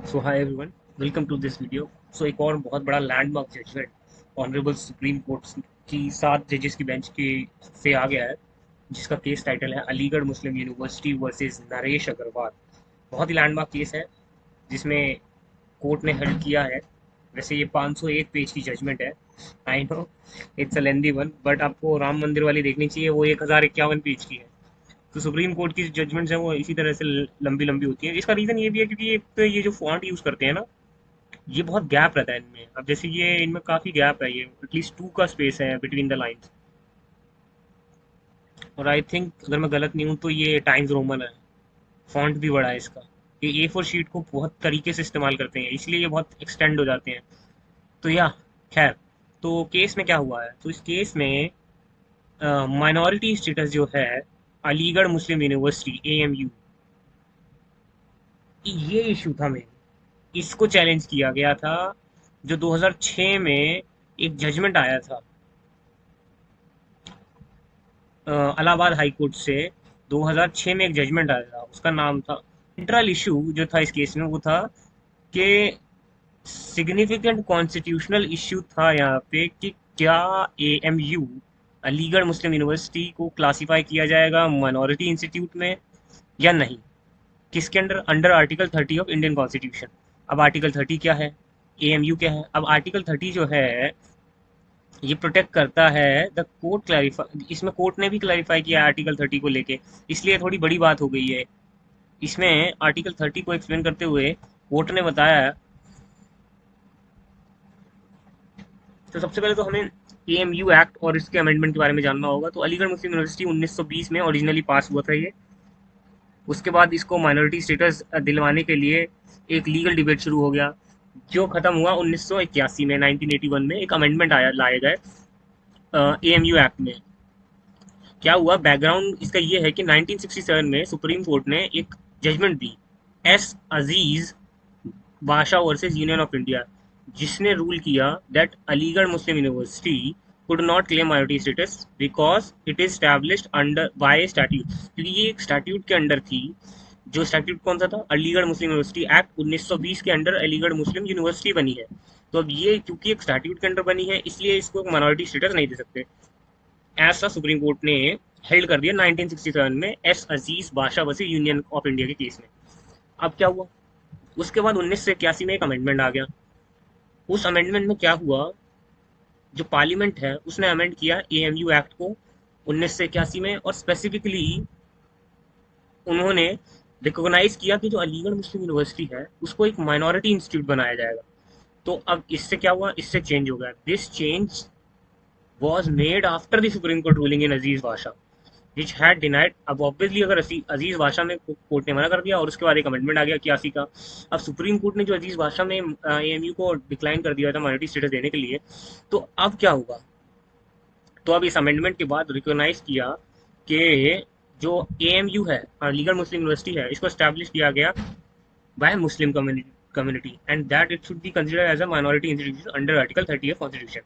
So hi everyone, welcome to this video. एक और बहुत बड़ा landmark judgement honourable supreme court की 7 जजेस की बेंच की से आ गया है, जिसका केस टाइटल है Aligarh Muslim university versus Naresh Agarwal. बहुत ही लैंडमार्क केस है जिसमें कोर्ट ने हेल्ड किया है। वैसे ये 501 पेज की जजमेंट है। I know it's a lengthy one, but आपको राम मंदिर वाली देखनी चाहिए, वो 1051 पेज की है। तो सुप्रीम कोर्ट की जजमेंट्स है वो इसी तरह से लंबी लंबी होती है। इसका रीजन ये भी है क्योंकि एक तो ये जो फॉन्ट यूज करते हैं ना, ये बहुत गैप रहता है इनमें। अब जैसे ये इनमें काफी गैप है, ये एटलीस्ट 2 का स्पेस है बिटवीन द लाइंस। और आई थिंक अगर मैं गलत नहीं हूँ तो ये टाइम्स रोमन है। फॉन्ट भी बड़ा है इसका। ये A4 शीट को बहुत तरीके से इस्तेमाल करते हैं, इसलिए ये बहुत एक्सटेंड हो जाते हैं। तो या खैर, तो केस में क्या हुआ है, तो इस केस में माइनॉरिटी स्टेटस जो है अलीगढ़ मुस्लिम यूनिवर्सिटी AMU, ये इशू था मेन। इसको चैलेंज किया गया था। जो 2006 में एक जजमेंट आया था इलाहाबाद हाई कोर्ट से, 2006 में एक जजमेंट आया था, उसका नाम था, सेंट्रल इशू जो था इस केस में वो था कि सिग्निफिकेंट कॉन्स्टिट्यूशनल इशू था यहाँ पे कि क्या AMU अलीगढ़ मुस्लिम यूनिवर्सिटी को क्लासिफाई किया जाएगा माइनॉरिटी इंस्टीट्यूट में या नहीं। किसके under? Under article 30 of Indian constitution. अब आर्टिकल 30 क्या है, AMU क्या है? अब आर्टिकल 30 जो है ये प्रोटेक्ट करता है द कोर्ट क्लैरिफाई, इसमें कोर्ट ने भी क्लैरिफाई किया आर्टिकल 30 को लेके, इसलिए थोड़ी बड़ी बात हो गई है। इसमें आर्टिकल 30 को एक्सप्लेन करते हुए कोर्ट ने बताया। तो सबसे पहले तो हमें AMU एक्ट और इसके अमेंडमेंट के बारे में जानना होगा। तो अलीगढ़ मुस्लिम यूनिवर्सिटी 1920 में ओरिजिनली पास हुआ था ये। उसके बाद इसको माइनॉरिटी स्टेटस दिलवाने के लिए एक लीगल डिबेट शुरू हो गया, जो खत्म हुआ 1981 में। 1981 में एक अमेंडमेंट आया, लाए गए AMU एक्ट में। क्या हुआ, बैकग्राउंड इसका ये है कि 1967 में सुप्रीम कोर्ट ने एक judgement the, S Aziz Badshah versus Union of India, जिसने रूल किया that Aligarh Muslim university could not claim minority status because it is established under by statute, क्योंकि ये एक स्टैट्यूट के अंडर थी। जो स्टैट्यूट कौन सा था? अलीगढ़ मुस्लिम यूनिवर्सिटी एक्ट 1920 के अंडर अलीगढ़ मुस्लिम यूनिवर्सिटी बनी है। तो अब ये क्योंकि एक स्टैट्यूट के अंडर बनी है, इसलिए इसको माइनॉरिटी स्टेटस नहीं दे सकते। ऐसा सुप्रीम कोर्ट ने हेल्ड कर दिया 1967 में S Aziz Badshah versus Union of India के केस में। अब क्या हुआ, उसके बाद 1981 में एक अमेंडमेंट आ गया। उस अमेंडमेंट में क्या हुआ, जो पार्लियामेंट है उसने अमेंड किया AMU एक्ट को 1981 में, और स्पेसिफिकली उन्होंने रिकॉग्नाइज किया कि जो अलीगढ़ मुस्लिम यूनिवर्सिटी है उसको एक माइनॉरिटी इंस्टीट्यूट बनाया जाएगा। तो अब इससे क्या हुआ, इससे चेंज हो गया। This change was made after the supreme court ruling in Aziz Badshah which had denied. अब ऑब्वियसली अगर अजीज बादशाह में कोर्ट ने मना कर दिया और उसके बाद एक अमेंडमेंट आ गया 81 का। अब सुप्रीम कोर्ट ने जो अजीज बादशाह में AMU को डिक्लाइन कर दिया था माइनॉरिटी स्टेटस देने के लिए, तो अब क्या होगा? तो अब इस अमेंडमेंट के बाद रिकॉग्नाइज किया कि जो AMU है, अलीगढ़ मुस्लिम यूनिवर्सिटी है, इसको स्टैब्लिश किया गया by Muslim community and that it should be considered as a minority institution under article 30 of constitution.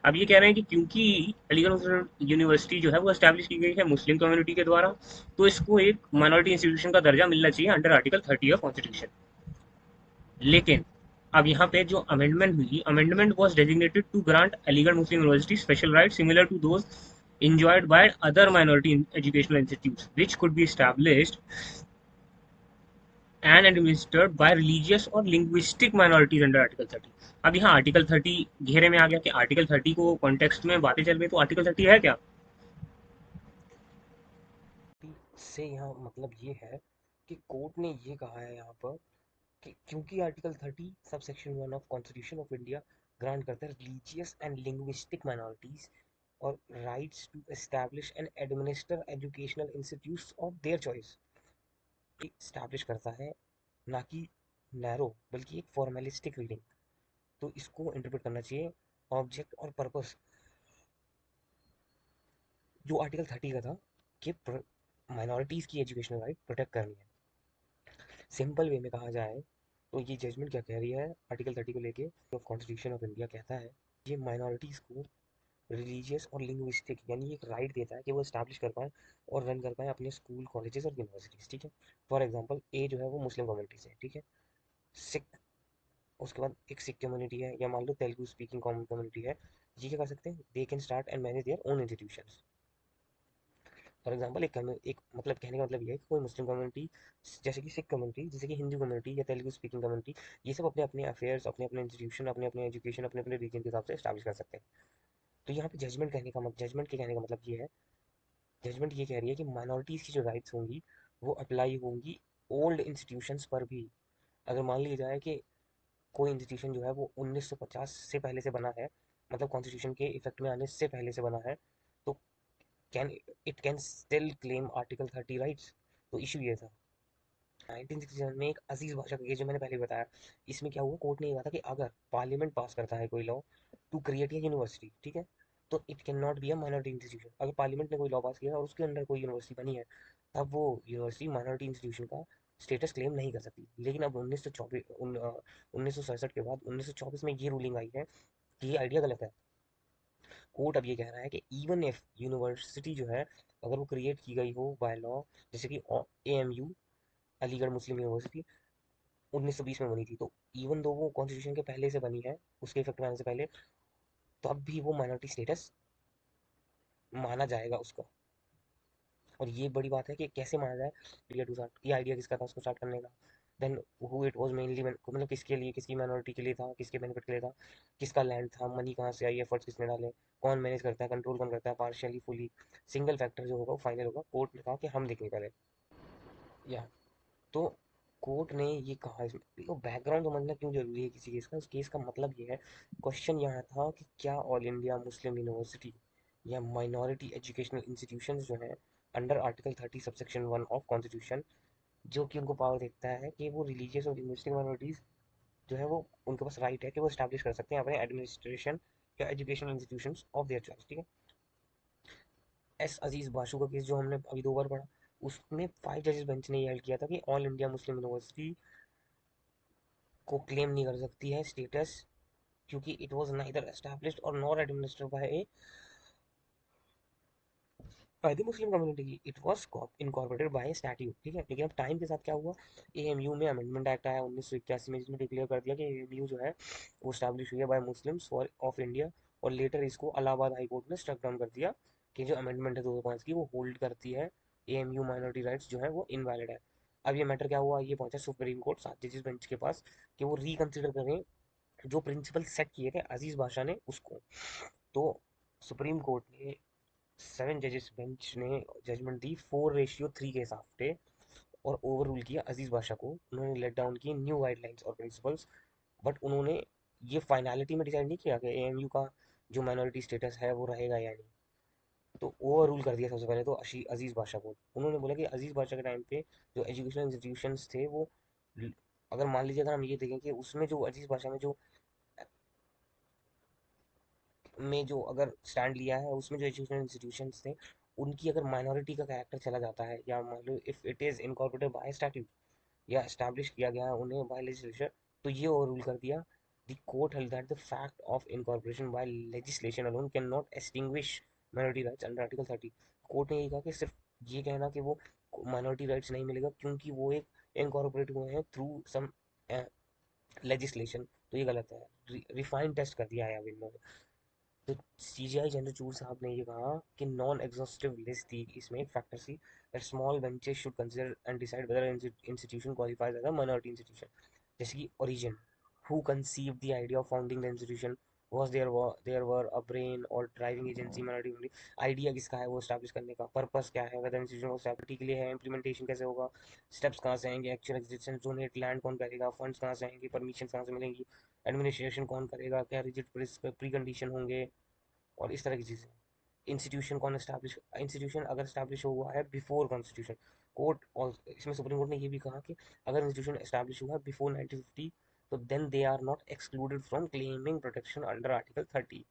अब ये कह रहे हैं कि क्योंकि अलीगढ़ मुस्लिम यूनिवर्सिटी जो है वो स्टैब्लिश की गई है मुस्लिम कम्युनिटी के द्वारा, तो इसको एक माइनॉरिटी इंस्टीट्यूशन का दर्जा मिलना चाहिए अंडर आर्टिकल 30 ऑफ कॉन्स्टिट्यूशन। लेकिन अब यहाँ पे जो अमेंडमेंट हुई, amendment was designated to grant Aligarh Muslim university special right similar to those enjoyed by other minority educational institutes which could be established and administered by religious और linguistic minorities under article 30। अब यहाँ article 30 घेरे में आ गया कि article 30 को context में बातें चल रही, तो आर्टिकल 30 है क्या? से यहाँ मतलब ये है कि कोर्ट ने ये कहा है यहाँ पर कि क्योंकि article 30 sub section 1 of constitution of India grant करता है रिलीजियस एंड लिंग्विस्टिक माइनॉरिटीज और rights to establish and administer educational institutes of their choice, establish करता है, ना कि नैरो बल्कि एक फॉर्मेलिस्टिक रीडिंग। तो इसको इंटरप्रेट करना चाहिए ऑब्जेक्ट और पर्पस। जो आर्टिकल 30 का था कि माइनॉरिटीज की एजुकेशनल राइट प्रोटेक्ट करनी है। सिंपल वे में कहा जाए तो ये जजमेंट क्या कह रही है आर्टिकल 30 को लेके, जो कॉन्स्टिट्यूशन ऑफ इंडिया कहता है ये माइनॉरिटीज को रिलीजियस और लिंग्विस्टिक यानी एक राइट देता है कि वो स्टैब्लिश कर पाए और रन कर पाए अपने स्कूल कॉलेजेस और यूनिवर्सिटीज। ठीक है, फॉर एग्जांपल ए जो है वो मुस्लिम कम्युनिटी से है, ठीक है, सिख उसके बाद एक सिख कम्युनिटी है या मान लो तेलुगु स्पीकिंग कम्युनिटी है, ये क्या कर सकते हैं, they can start and manage their own institutions. For example एक मतलब कहने का मतलब ये है कि कोई मुस्लिम कम्युनिटी, जैसे कि सिख कम्युनिटी, जैसे कि हिंदू कम्युनिटी या तेलुगु स्पीकिंग कम्युनिटी, ये सब अपने अपने अफेयर्स, अपने अपने इंस्टीट्यूशन, अपने अपने एजुकेशन, अपने अपने रीजन के हिसाब से स्टैब्लिश कर सकते हैं। तो यहाँ पे जजमेंट के कहने का मतलब ये है, जजमेंट ये कह रही है कि माइनॉरिटीज की जो राइट्स होंगी वो अप्लाई होंगी ओल्ड इंस्टीट्यूशंस पर भी। अगर मान लिया जाए कि कोई इंस्टीट्यूशन जो है वो 1950 से पहले से बना है, मतलब कॉन्स्टिट्यूशन के इफेक्ट में आने से पहले से बना है, तो can it can still claim article 30 rights. तो इशू ये था 1967 में एक अजीज भाषा का केस जो मैंने पहले बताया। इसमें क्या हुआ, कोर्ट ने ये कहा था कि अगर पार्लियामेंट पास करता है कोई law to create a university, ठीक है, तो it can not be a minority institution. अगर पार्लियामेंट ने कोई लॉ पास किया और उसके अंडर कोई यूनिवर्सिटी बनी है, तब वो यूनिवर्सिटी माइनॉरिटी इंस्टीट्यूशन का स्टेटस क्लेम नहीं कर सकती। लेकिन अब 1967 के बाद 1924 में ये रूलिंग आई है कि ये आइडिया गलत है। कोर्ट अब ये कह रहा है कि इवन इफ यूनिवर्सिटी जो है अगर वो क्रिएट की गई हो बाय लॉ, जैसे कि AMU, अलीगढ़ मुस्लिम यूनिवर्सिटी 1920 में बनी थी, तो इवन दो वो कॉन्स्टिट्यूशन के पहले से बनी है, उसके इफेक्ट में आने से पहले, तब भी वो माइनॉरिटी स्टेटस माना जाएगा उसका। और ये बड़ी बात है कि कैसे माना जाए, आइडिया टू स्टार्ट, ये आइडिया किसका था उसको स्टार्ट करने का, then who it was mainly, मतलब किसके लिए, किसकी माइनॉरिटी के लिए था, किसके बेनिफिट के लिए था, किसका लैंड था, मनी कहाँ से आई, एफर्ट्स किसने डाले, कौन मैनेज करता है, कंट्रोल कौन करता है, पार्शियली फुली, सिंगल फैक्टर जो होगा वो फाइनल होगा। कोर्ट ने कहा कि हम देखेंगे पहले, या तो कोर्ट ने ये कहा। इसमें देखो बैकग्राउंड समझना क्यों जरूरी है किसी केस का, उस केस का मतलब ये है, क्वेश्चन यहाँ था कि क्या ऑल इंडिया मुस्लिम यूनिवर्सिटी या माइनॉरिटी एजुकेशनल इंस्टीट्यूशंस जो हैं under article 30 subsection 1 of constitution, जो कि उनको पावर देता है कि वो रिलीजियस और लिंग्विस्टिक माइनॉरिटीज जो है वो, उनके पास राइट है कि वो स्टैब्लिश कर सकते हैं अपने एडमिनिस्ट्रेशन या educational institutions of their choice, ठीक है। अजीज बाशु का केस जो हमने अभी 2 बार पढ़ा, उसमें 5 जजेस बेंच ने ये हेल्ड किया था कि ऑल इंडिया मुस्लिम यूनिवर्सिटी को क्लेम नहीं कर सकती है स्टेटस, क्योंकि इट वाज नाइदर एस्टैब्लिश्ड और nor administered by the Muslim community, it was incorporated by statute, ठीक है। लेकिन अब टाइम के साथ क्या हुआ, AMU में अमेंडमेंट एक्ट आया 1981 में, जिसमें डिक्लेयर कर दिया कि AMU जो है वो स्टैब्लिश हुई है bye Muslims for of India. और लेटर इसको इलाहाबाद हाई कोर्ट ने स्ट्रक डाउन कर दिया कि जो अमेंडमेंट है 2005 की वो होल्ड करती है AMU माइनॉरिटी राइट्स जो है वो इनवैलिड है। अब ये मैटर क्या हुआ, ये पहुंचा सुप्रीम कोर्ट 7 जजेस बेंच के पास कि वो रिकंसिडर करें जो प्रिंसिपल सेट किए थे अजीज बादशाह ने उसको। तो सुप्रीम कोर्ट ने 7 जजेस बेंच ने जजमेंट दी 4:3 के हिसाब से, और ओवर रूल किया अजीज बादशाह को। उन्होंने लेट डाउन किए न्यू गाइडलाइंस और प्रिंसिपल्स, बट उन्होंने ये फाइनलिटी में डिसाइड नहीं किया कि AMU का जो माइनॉरिटी स्टेटस है वो रहेगा या नहीं। तो ओवर रूल कर दिया सबसे पहले तो अजीज बादशाह को। उन्होंने बोला कि अजीज बादशाह के टाइम पे जो एजुकेशनल इंस्टीट्यूशंस थे वो, अगर मान लीजिए अगर हम ये देखें कि उसमें जो अजीज बादशाह में जो अगर स्टैंड लिया है उसमें जो एजुकेशनल इंस्टीट्यूशंस थे, उनकी अगर माइनॉरिटी का कैरेक्टर चला जाता है, या मान लो if it is incorporated by statute या एस्टैब्लिश किया गया है उन्हें बाय लेजिस्लेशन, तो ये ओवर रूल कर दिया। The court held that the fact of incorporation by legislation alone can not extinguish minority rights under article 30। Court ने ये कहा कि सिर्फ ये कहना कि वो माइनॉरिटी राइट्स नहीं मिलेगा क्योंकि वो एक इनकॉर्पोरेट हुए हैं थ्रू सम लेजिस्लेशन, तो ये गलत है। रिफाइन टेस्ट कर दिया है अब इन्होंने। तो CJI चंद्रचूड़ साहब ने ये कहा कि नॉन एग्जॉस्टिव लिस्ट थी इसमें एक factor C, that small benches should consider and decide whether institution qualifies as a minority institution. जैसे कि origin, who conceived the idea of founding the institution, was there were a brain or driving agency minority only। Idea किसका है वो establish करने का, purpose क्या है, weather institution को स्टैबिलिटी के लिए है, इंप्लीमेंटेशन कैसे होगा, स्टेप्स कहाँ से आएंगे, एक्चुअल एग्जिस्टेंस डोनेट लैंड कौन करेगा, फंड्स कहाँ से आएंगे, परमिशन कहाँ से मिलेंगी, एडमिनिस्ट्रेशन कौन करेगा, क्या रिजिड प्री कंडीशन होंगे, और इस तरह की चीज़ें। इंस्टीट्यूशन कौन एस्टैब्लिश, इंस्टीट्यूशन अगर एस्टैब्लिश हुआ है बिफोर कॉन्स्टिट्यूशन, कोर्ट और इसमें सुप्रीम कोर्ट ने ये भी कहा कि अगर इंस्टीट्यूशन एस्टैब्लिश हुआ है बिफोर 1950, तो then they are not excluded from claiming protection under article 30।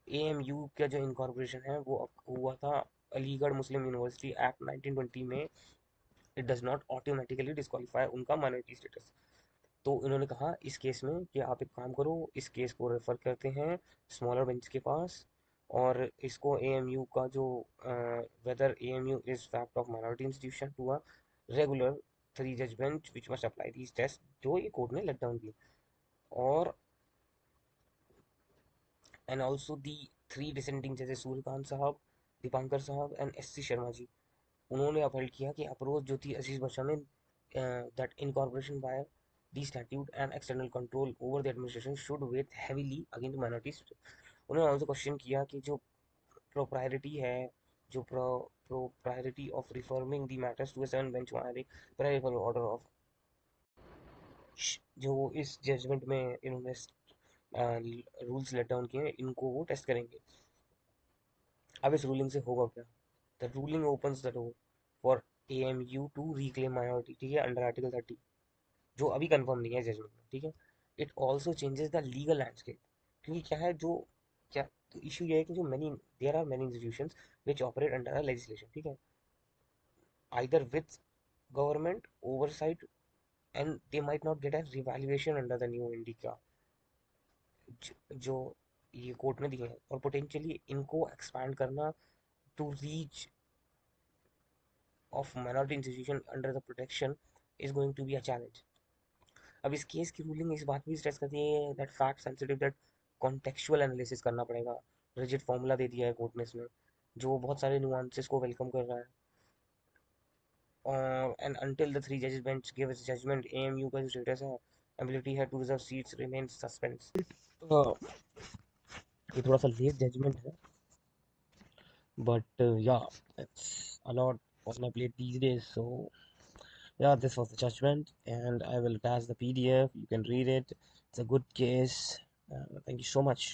AMU का जो इनकॉर्पोरेशन है वो हुआ था अलीगढ़ मुस्लिम यूनिवर्सिटी एक्ट 1920 में, it does not automatically disqualify उनका माइनॉरिटी स्टेटस। तो इन्होंने कहा इस केस में कि आप एक काम करो, इस केस को रेफर करते हैं स्मॉलर बेंच के पास, और इसको AMU का जो whether AMU is fact of minority institution to a regular 3 जज bench which must apply these test, जो ये कोर्ट ने लेट डाउन किए। और एंड ऑल्सो दी 3 डिसेंडिंग जैसे सूर्यकांत साहब, दीपांकर साहब and S C Sharma ji, उन्होंने अपील किया कि अप्रोच जो थी अजीज बख्शा में that incorporation by the statute and external control over the administration should weigh heavily against minorities. उन्होंने ऑल्सो क्वेश्चन किया कि जो प्रोप्रायरिटी है, जो propriety of reforming the matters to a seven bench prior order of, जो इस judgement में इन्होंने रूल्स लेट डाउन किए हैं, इनको वो टेस्ट करेंगे। अब इस रूलिंग से होगा क्या? The ruling opens the door for AMU to reclaim minority, ठीक है, अंडर आर्टिकल 30, जो अभी कंफर्म नहीं है जजमेंट में, ठीक है। It also changes the legal landscape, क्योंकि क्या है जो, क्या तो इशू ये है कि जो many there are many institutions which operate under a legislation, ठीक है, either with government oversight and they might not get a revaluation under the new indicia, जो ये कोर्ट में दिए हैं, और पोटेंशियली इनको एक्सपैंड करना to reach of minority institution under the protection is going to be a challenge. अब इस केस की रूलिंग इस बात भी स्ट्रेस करती है that fact sensitive, that contextual analysis करना पड़ेगा। रिजिड फॉर्मूला दे दिया है कोर्ट ने इसमें, जो बहुत सारे नुआंसेस को वेलकम कर रहा है। और एंड अंटिल द थ्री जजेस bench give its judgement, AMU का जो स्टेटस है, एबिलिटी है to reserve seats remain suspense. ये थोड़ा सा लेट जजमेंट है, बट या it's a lot on my plate these days. So yeah, this was the judgment, and I will attach the PDF. You can read it. It's a good case. Thank you so much.